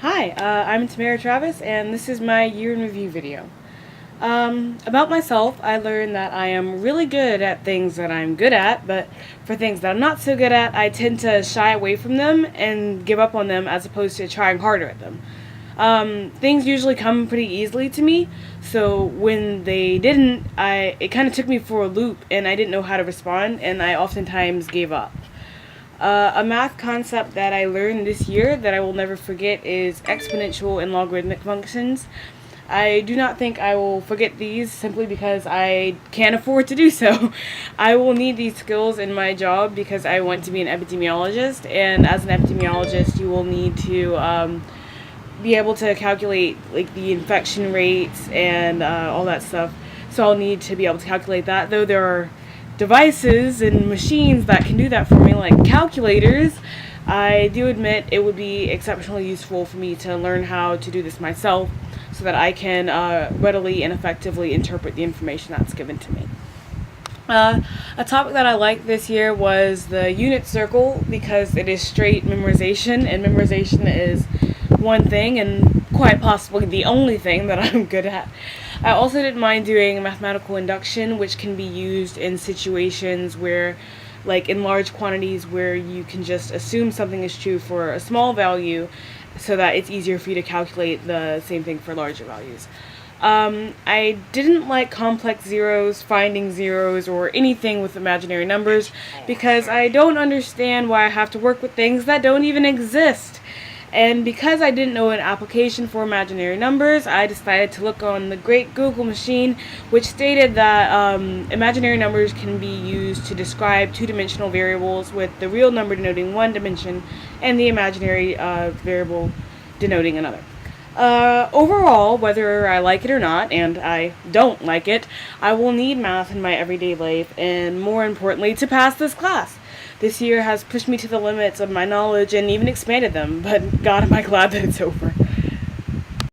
Hi, I'm Tamera Travis, and this is my year in review video. About myself, I learned that I am really good at things that I'm good at, but for things that I'm not so good at, I tend to shy away from them and give up on them as opposed to trying harder at them. Things usually come pretty easily to me, so when they didn't, it kind of took me for a loop, and I didn't know how to respond, and I oftentimes gave up. A math concept that I learned this year that I will never forget is exponential and logarithmic functions. I do not think I will forget these simply because I can't afford to do so. I will need these skills in my job because I want to be an epidemiologist, and as an epidemiologist, you will need to be able to calculate like the infection rates and all that stuff. So I'll need to be able to calculate that, though there are devices and machines that can do that for me, like calculators. I do admit it would be exceptionally useful for me to learn how to do this myself so that I can readily and effectively interpret the information that's given to me. A topic that I liked this year was the unit circle because it is straight memorization, and memorization is one thing and quite possibly the only thing that I'm good at. I also didn't mind doing mathematical induction, which can be used in situations where, like in large quantities, where you can just assume something is true for a small value so that it's easier for you to calculate the same thing for larger values. I didn't like complex zeros, finding zeros, or anything with imaginary numbers because I don't understand why I have to work with things that don't even exist. And because I didn't know an application for imaginary numbers, I decided to look on the great Google machine, which stated that imaginary numbers can be used to describe two-dimensional variables, with the real number denoting one dimension and the imaginary variable denoting another. Overall, whether I like it or not, and I don't like it, I will need math in my everyday life, and more importantly, to pass this class. This year has pushed me to the limits of my knowledge and even expanded them, but God, am I glad that it's over.